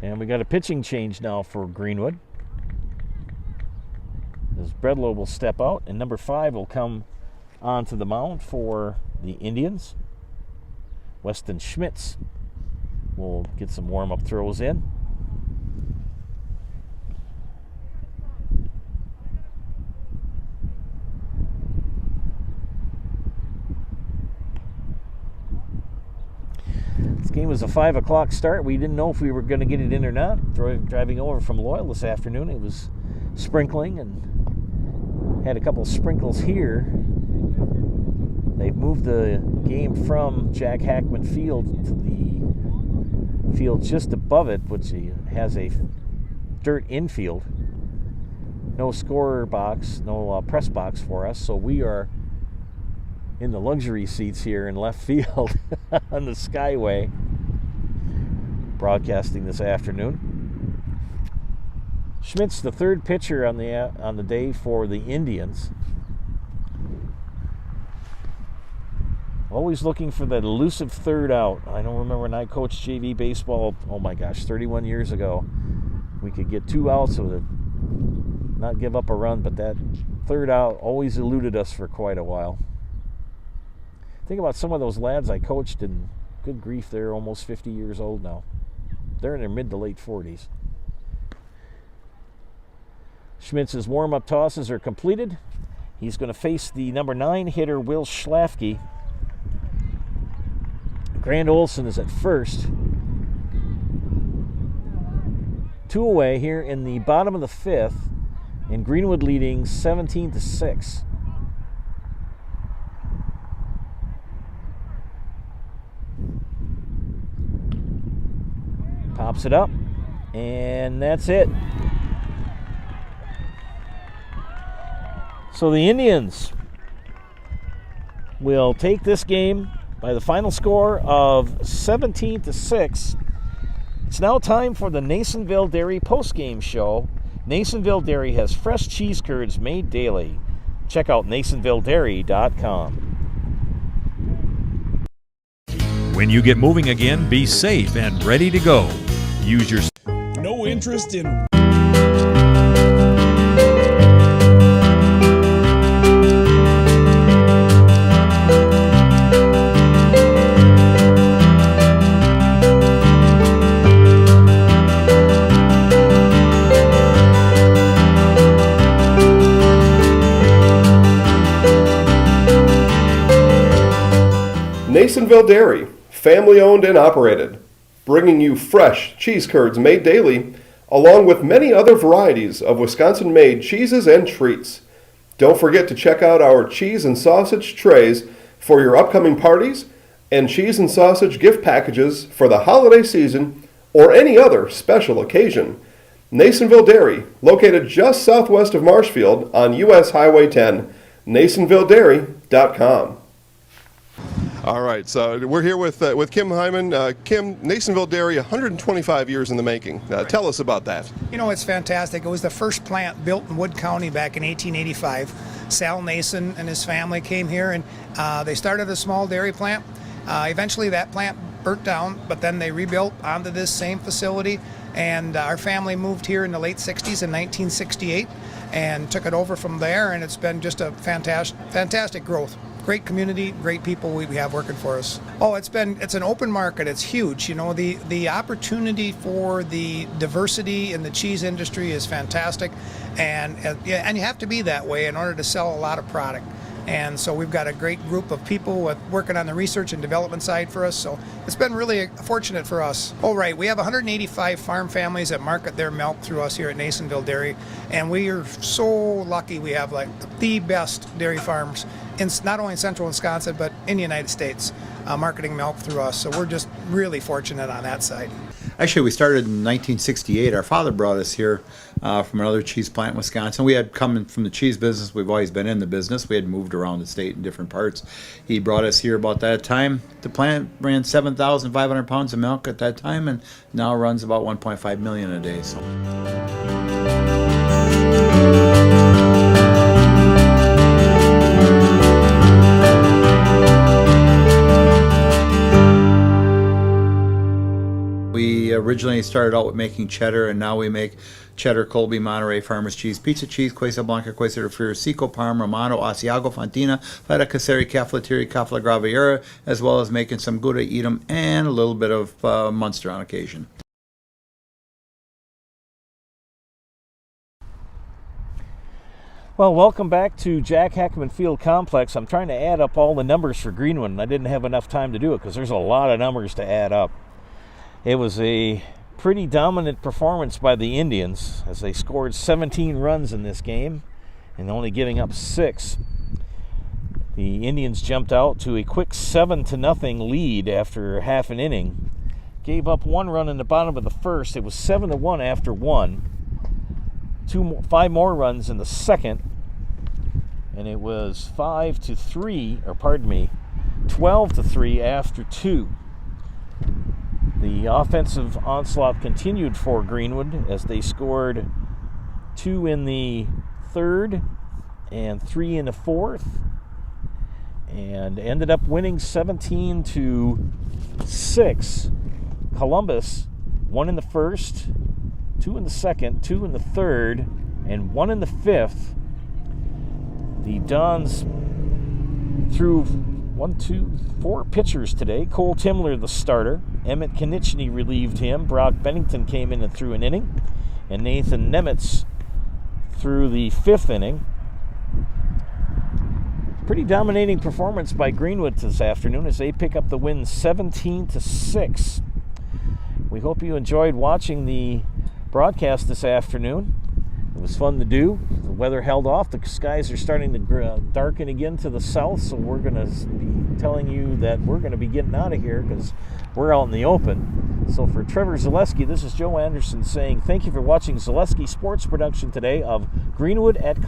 And we got a pitching change now for Greenwood. As Bredlow will step out, and number 5 will come onto the mound for the Indians. Weston Schmitz will get some warm-up throws in. This game was a 5 o'clock start. We didn't know if we were going to get it in or not. Driving over from Loyal this afternoon, it was sprinkling and had a couple of sprinkles here. They've moved the game from Jack Hackman Field to the field just above it, which has a dirt infield. No scorer box, no press box for us, so we are in the luxury seats here in left field on the Skyway, broadcasting this afternoon. Schmitz, the 3rd pitcher on the day for the Indians. Always looking for that elusive 3rd out. I don't remember when I coached JV baseball, 31 years ago. We could get 2 outs with it, not give up a run, but that 3rd out always eluded us for quite a while. Think about some of those lads I coached, and good grief, they're almost 50 years old now. They're in their mid to late 40s. Schmitz's warm-up tosses are completed. He's going to face the number 9 hitter, Will Schlafke. Grant Olson is at first. 2 away here in the bottom of the 5th, and Greenwood leading 17-6. Pops it up, and that's it. So the Indians will take this game by the final score of 17-6. It's now time for the Nasonville Dairy postgame show. Nasonville Dairy has fresh cheese curds made daily. Check out NasonvilleDairy.com. When you get moving again, be safe and ready to go. Use your... No interest in... Nasonville Dairy, family owned and operated, bringing you fresh cheese curds made daily, along with many other varieties of Wisconsin-made cheeses and treats. Don't forget to check out our cheese and sausage trays for your upcoming parties and cheese and sausage gift packages for the holiday season or any other special occasion. Nasonville Dairy, located just southwest of Marshfield on US Highway 10, NasonvilleDairy.com. All right, so we're here with Kim Hyman. Kim, Nasonville Dairy, 125 years in the making. Tell us about that. You know, it's fantastic. It was the first plant built in Wood County back in 1885. Sal Nason and his family came here, and they started a small dairy plant. Eventually that plant burnt down, but then they rebuilt onto this same facility, And our family moved here in the late 60s in 1968 and took it over from there, and it's been just a fantastic growth. Great community, great people we have working for us. Oh, it's an open market. It's huge. You know, the opportunity for the diversity in the cheese industry is fantastic, and you have to be that way in order to sell a lot of product. And so we've got a great group of people working on the research and development side for us. So it's been really fortunate for us. Oh, right. We have 185 farm families that market their milk through us here at Nasonville Dairy. And we are so lucky we have like the best dairy farms in not only in central Wisconsin, but in the United States, marketing milk through us. So we're just really fortunate on that side. Actually, we started in 1968. Our father brought us here from another cheese plant in Wisconsin. We had come from the cheese business. We've always been in the business. We had moved around the state in different parts. He brought us here about that time. The plant ran 7,500 pounds of milk at that time, and now runs about 1.5 million a day. So. We originally started out with making cheddar, and now we make cheddar, Colby, Monterey, Farmers Cheese, Pizza Cheese, Quesa Blanca, Quesa de Friar, Seco, Parma, Romano, Asiago, Fontina, Feta Caseri, Cafflettieri, Cafla Graviera, as well as making some Gouda Edam and a little bit of Munster on occasion. Well, welcome back to Jack Hackman Field Complex. I'm trying to add up all the numbers for Greenwood, and I didn't have enough time to do it because there's a lot of numbers to add up. It was a pretty dominant performance by the Indians as they scored 17 runs in this game and only giving up 6. The Indians jumped out to a quick 7-0 lead after half an inning. Gave up 1 run in the bottom of the first. It was 7-1 after 1. 5 more runs in the second, and it was 12-3 after 2. The offensive onslaught continued for Greenwood as they scored 2 in the third and 3 in the fourth, and ended up winning 17-6. Columbus 1 in the first, 2 in the second, 2 in the third, and 1 in the fifth. The Dons threw 4 pitchers today. Cole Timler, the starter. Emmett Konieczny relieved him. Brock Bennington came in and threw an inning. And Nathan Nemitz threw the 5th inning. Pretty dominating performance by Greenwood this afternoon as they pick up the win 17-6. We hope you enjoyed watching the broadcast this afternoon. It was fun to do. The weather held off. The skies are starting to darken again to the south, so we're going to be telling you that we're going to be getting out of here because we're out in the open. So for Trevor Zaleski, this is Joe Anderson saying thank you for watching Zaleski Sports production today of Greenwood at Columbus.